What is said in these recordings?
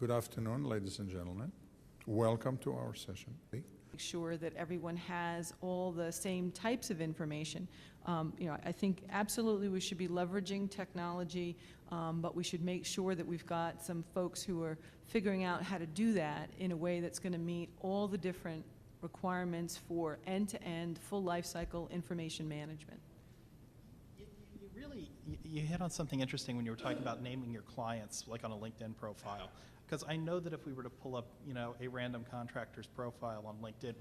Good afternoon, ladies and gentlemen. Welcome to our session. Make sure that everyone has all the same types of information. I think absolutely we should be leveraging technology, but we should make sure that we've got some folks who are figuring out how to do that in a way that's going to meet all the different requirements for end-to-end, full life cycle information management. You hit on something interesting when you were talking about naming your clients, like on a LinkedIn profile. Because I know that if we were to pull up, a random contractor's profile on LinkedIn,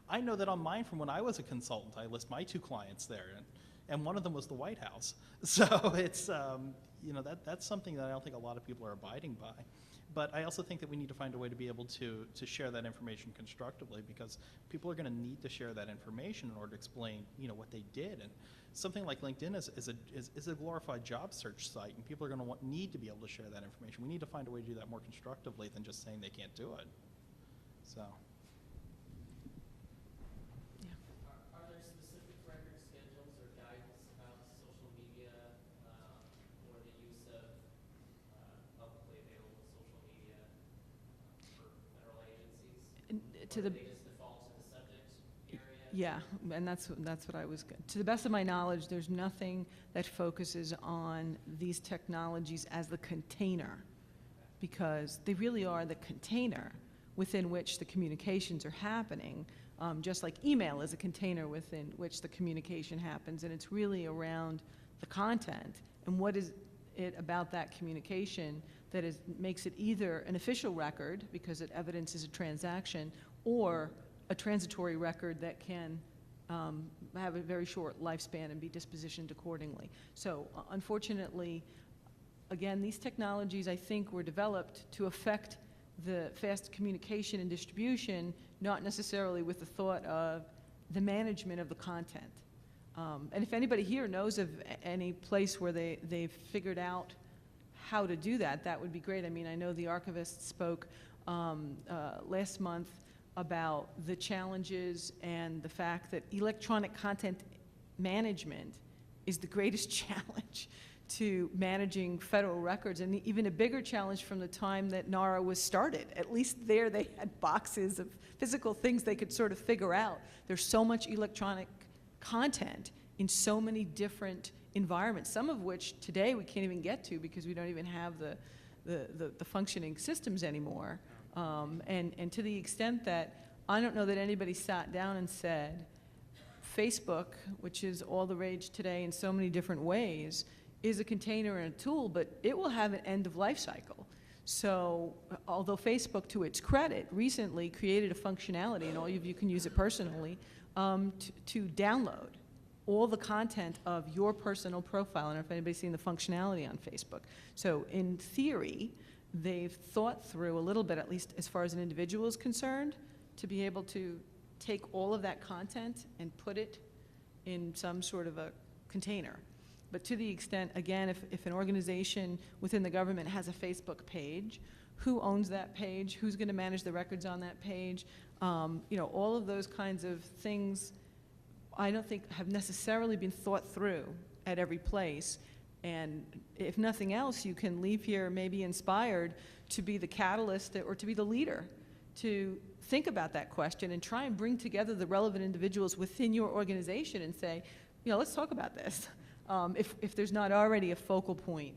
I know that on mine from when I was a consultant, I list my 2 clients there, and one of them was the White House. So it's, that's something that I don't think a lot of people are abiding by. But I also think that we need to find a way to be able to share that information constructively, because people are going to need to share that information in order to explain, what they did. And something like LinkedIn is a glorified job search site, and people are going to need to be able to share that information. We need to find a way to do that more constructively than just saying they can't do it. So. Are there specific record schedules or guidance about social media or the use of publicly available social media for federal agencies? Or do they just default to the subject area? Yeah, and that's what I was. To the best of my knowledge, there's nothing that focuses on these technologies as the container, because they really are the container within which the communications are happening, just like email is a container within which the communication happens, and it's really around the content and what is it about that communication that makes it either an official record, because it evidences a transaction, or a transitory record that can have a very short lifespan and be dispositioned accordingly. So unfortunately, again, these technologies, I think, were developed to affect the fast communication and distribution, not necessarily with the thought of the management of the content. And if anybody here knows of any place where they've figured out how to do that, that would be great. I mean, I know the archivist spoke last month about the challenges and the fact that electronic content management is the greatest challenge to managing federal records, and even a bigger challenge from the time that NARA was started. At least there they had boxes of physical things they could sort of figure out. There's so much electronic content in so many different environments, some of which today we can't even get to because we don't even have the functioning systems anymore. And to the extent that I don't know that anybody sat down and said, Facebook, which is all the rage today in so many different ways, is a container and a tool, but it will have an end of life cycle. So although Facebook, to its credit, recently created a functionality, and all of you can use it personally, to download all the content of your personal profile. I don't know if anybody's seen the functionality on Facebook. So in theory, they've thought through a little bit, at least as far as an individual is concerned, to be able to take all of that content and put it in some sort of a container. But to the extent, again, if an organization within the government has a Facebook page, who owns that page? Who's going to manage the records on that page? All of those kinds of things I don't think have necessarily been thought through at every place. And if nothing else, you can leave here maybe inspired to be the catalyst or to be the leader to think about that question and try and bring together the relevant individuals within your organization and say, let's talk about this, if there's not already a focal point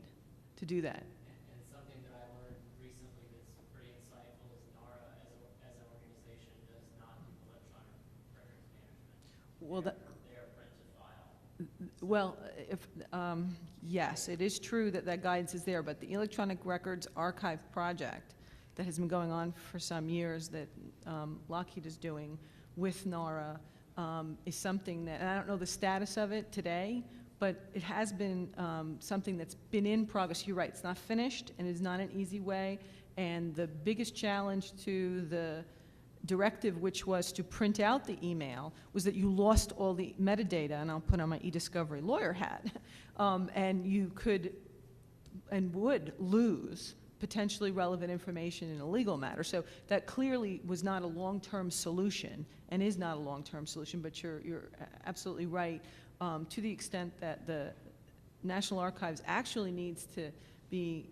to do that. And something that I learned recently that's pretty insightful is NARA as an organization does not do electronic records management. Well, They're print to file. Well, yes, it is true that guidance is there, but the Electronic Records Archive project that has been going on for some years that Lockheed is doing with NARA is something that, and I don't know the status of it today, but it has been something that's been in progress. You're right, it's not finished, and it's not an easy way, and the biggest challenge to the directive, which was to print out the email, was that you lost all the metadata, and I'll put on my e-discovery lawyer hat, and you could and would lose potentially relevant information in a legal matter. So that clearly was not a long-term solution and is not a long-term solution, but you're absolutely right to the extent that the National Archives actually needs to be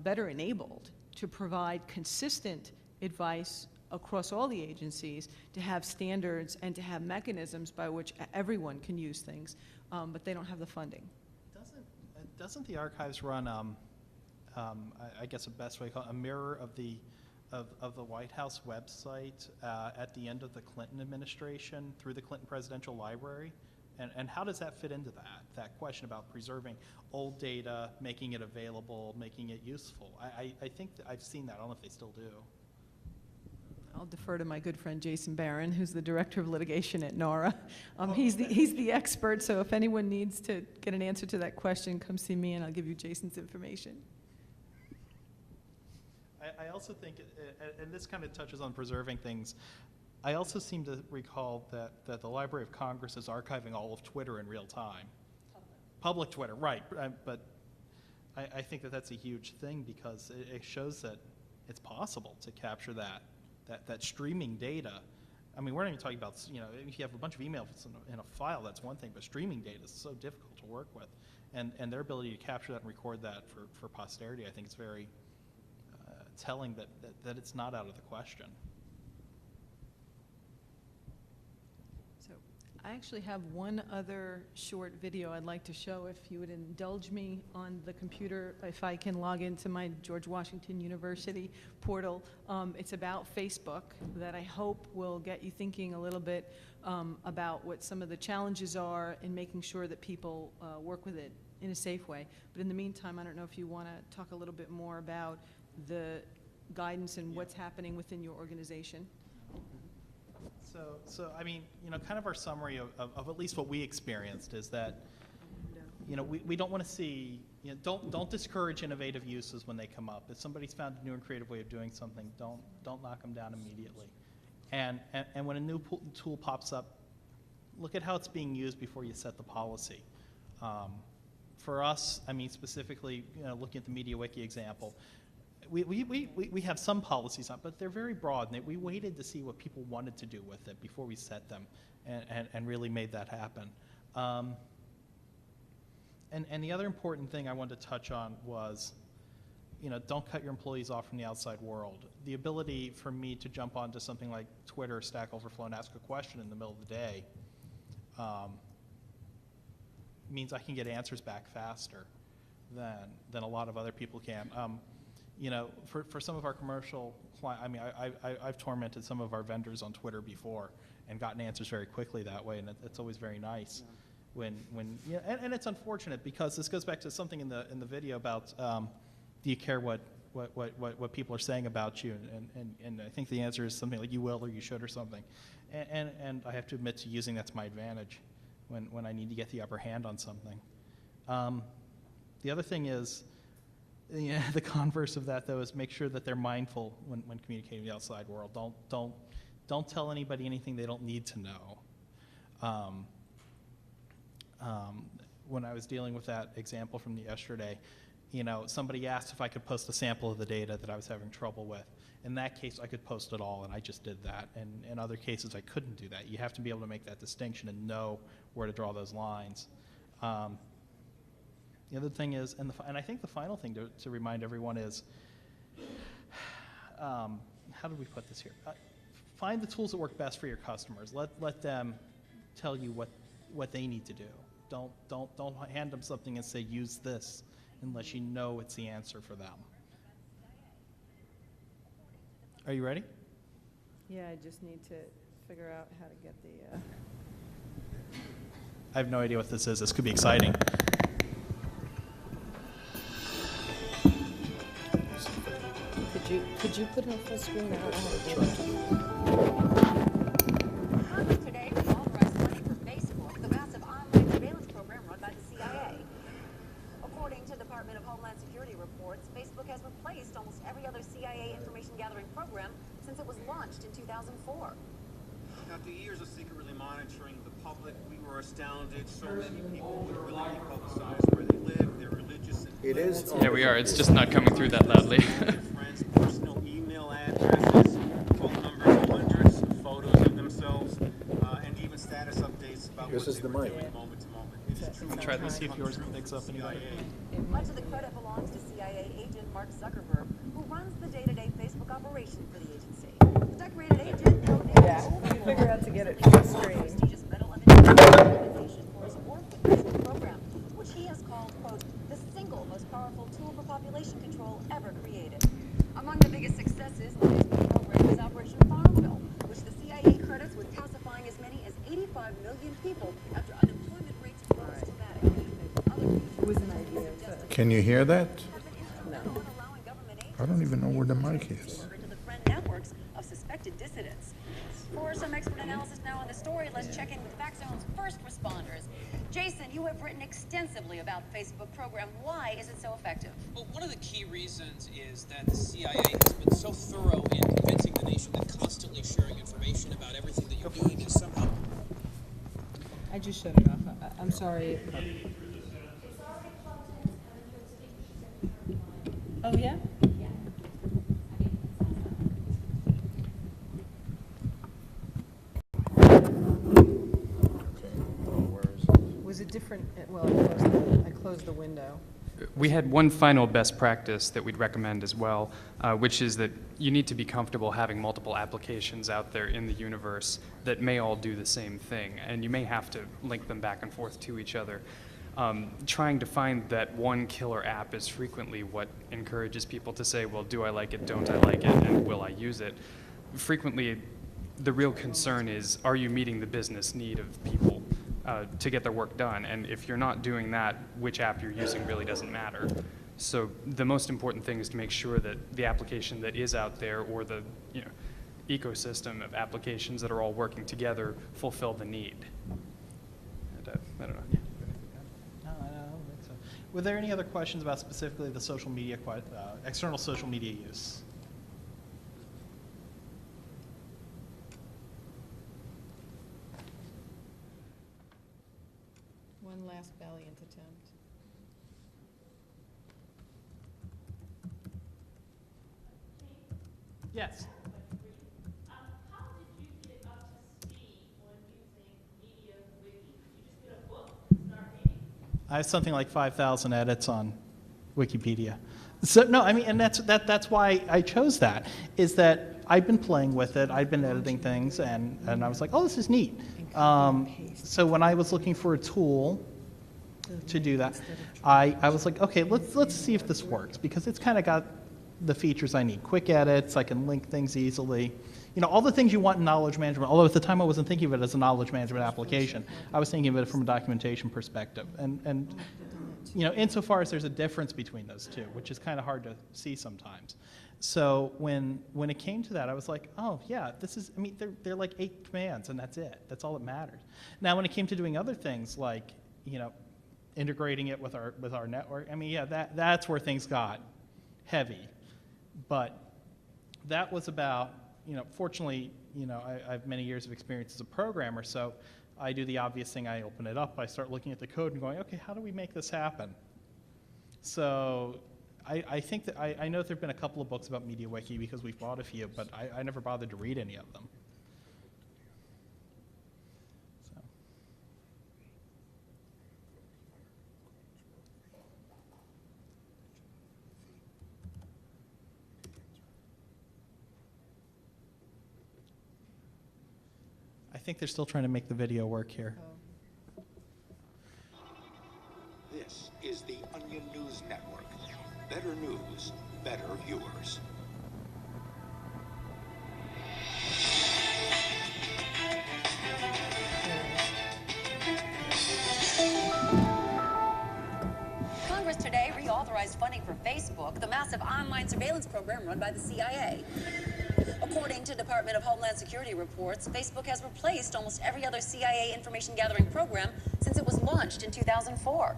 better enabled to provide consistent advice across all the agencies, to have standards and to have mechanisms by which everyone can use things, but they don't have the funding. Doesn't the archives run, I guess the best way to call it, a mirror of the White House website at the end of the Clinton administration through the Clinton Presidential Library? And how does that fit into that question about preserving old data, making it available, making it useful? I think that I've seen that. I don't know if they still do. I'll defer to my good friend Jason Barron, who's the Director of Litigation at NARA. He's the expert, so if anyone needs to get an answer to that question, come see me and I'll give you Jason's information. I also think, and this kind of touches on preserving things, I also seem to recall that the Library of Congress is archiving all of Twitter in real time. Public Twitter, right. But I think that's a huge thing because it shows that it's possible to capture that streaming data. I mean, we're not even talking about, if you have a bunch of emails in a file, that's one thing, but streaming data is so difficult to work with. And their ability to capture that and record that for posterity, I think is very telling that it's not out of the question. So I actually have one other short video I'd like to show, if you would indulge me on the computer, if I can log into my George Washington University portal. It's about Facebook that I hope will get you thinking a little bit about what some of the challenges are in making sure that people work with it in a safe way. But in the meantime, I don't know if you want to talk a little bit more about the guidance and what's happening within your organization. So I mean, kind of our summary of at least what we experienced is that, we don't want to see, don't discourage innovative uses when they come up. If somebody's found a new and creative way of doing something, don't knock them down immediately. And when a new tool pops up, look at how it's being used before you set the policy. For us, I mean, specifically, looking at the MediaWiki example, we have some policies on, but they're very broad, and we waited to see what people wanted to do with it before we set them, and really made that happen. And the other important thing I wanted to touch on was, don't cut your employees off from the outside world. The ability for me to jump onto something like Twitter or Stack Overflow and ask a question in the middle of the day means I can get answers back faster than a lot of other people can. For some of our commercial clients, I mean, I've tormented some of our vendors on Twitter before and gotten answers very quickly that way, and it's always very nice. Yeah. And it's unfortunate because this goes back to something in the video about do you care what people are saying about you, and I think the answer is something like you will or you should or something, and I have to admit to using that to my advantage when I need to get the upper hand on something. The other thing is, the converse of that, though, is make sure that they're mindful when communicating with the outside world. Don't tell anybody anything they don't need to know. When I was dealing with that example from yesterday, somebody asked if I could post a sample of the data that I was having trouble with. In that case, I could post it all, and I just did that. And in other cases, I couldn't do that. You have to be able to make that distinction and know where to draw those lines. The other thing is, and I think the final thing to remind everyone is, how do we put this here? Find the tools that work best for your customers. Let them tell you what they need to do. Don't hand them something and say use this unless you know it's the answer for them. Are you ready? Yeah, I just need to figure out how to get the... I have no idea what this is. This could be exciting. Could you put it on full screen? I don't know how to do it. Congress today authorized money for Facebook, the massive online surveillance program run by the CIA. According to Department of Homeland Security reports, Facebook has replaced almost every other CIA information gathering program since it was launched in 2004. After years of secretly monitoring the public, we were astounded. So many people would willingly publicize where they live, their religious and It is. There we are. It's just not coming through that loudly. friends' personal email addresses, phone numbers, hundreds of photos of themselves, and even status updates about This what is they the were mic. doing moment to moment. It is truly Try this, see if yours picks up any better. Much of the credit belongs to CIA agent Mark Zuckerberg, who runs the day-to-day Facebook operation for the agency. The decorated agent Figure out to get it to the screen. prestigious Medal of Intelligence for his work with the Facebook program, which he has called, quote, the single most powerful tool for population control ever created. Among the biggest successes in the Facebook program is Operation Farmville, which the CIA credits with pacifying as many as 85 million people after unemployment rates rose dramatically. It was an idea to, Can you hear that? no. I don't even know where the mic is. Into the friend networks of suspected dissidents. For some expert analysis now on the story, let's check in with FactZone's first responders. Jason, you have written extensively about Facebook program. Why is it so effective? Well, one of the key reasons is that the CIA has been so thorough in convincing the nation that constantly sharing information about everything that you're doing is somehow. I just shut it off. I'm sorry. Oh, yeah? Was it different? Well, I closed the window. We had one final best practice that we'd recommend as well, which is that you need to be comfortable having multiple applications out there in the universe that may all do the same thing, and you may have to link them back and forth to each other. Trying to find that one killer app is frequently what encourages people to say, well, do I like it, don't I like it, and will I use it? Frequently, the real concern is, are you meeting the business need of people to get their work done? And if you're not doing that, which app you're using really doesn't matter. So the most important thing is to make sure that the application that is out there, or the ecosystem of applications that are all working together, fulfill the need. And, I don't know. No, I don't think so. Were there any other questions about specifically the social media, external social media use? One last valiant attempt. Yes. How did you get up to speed on using MediaWiki? You just get a book and start reading? I have something like 5,000 edits on Wikipedia. So no, I mean, and that's why I chose that, is that I've been playing with it, I've been editing things, and I was like, oh, this is neat. So when I was looking for a tool to do that, I was like, okay, let's see if this works, because it's kind of got the features I need. Quick edits, I can link things easily. You know, all the things you want in knowledge management, although at the time I wasn't thinking of it as a knowledge management application. I was thinking of it from a documentation perspective. And you know, insofar as there's a difference between those two, which is kind of hard to see sometimes. So when it came to that, I was like, oh yeah, this is, I mean, they're like 8 commands, and that's it. That's all that matters. Now, when it came to doing other things like, you know, integrating it with our network, I mean, yeah, that's where things got heavy. But that was about, you know, fortunately, you know, I have many years of experience as a programmer, so I do the obvious thing. I open it up, I start looking at the code and going, okay, how do we make this happen? So I think that I know there have been a couple of books about MediaWiki because we've bought a few, but I never bothered to read any of them. So. I think they're still trying to make the video work here. This is the Onion News Network. Better news, better viewers. Congress today reauthorized funding for Facebook, the massive online surveillance program run by the CIA. According to Department of Homeland Security reports, Facebook has replaced almost every other CIA information gathering program since it was launched in 2004.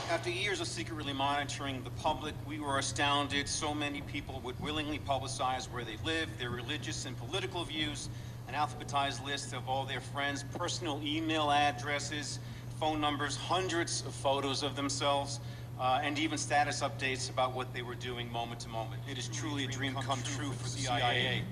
After years of secretly monitoring the public, we were astounded so many people would willingly publicize where they live, their religious and political views, an alphabetized list of all their friends' personal email addresses, phone numbers, hundreds of photos of themselves, and even status updates about what they were doing moment to moment. It is truly a dream come true for the CIA.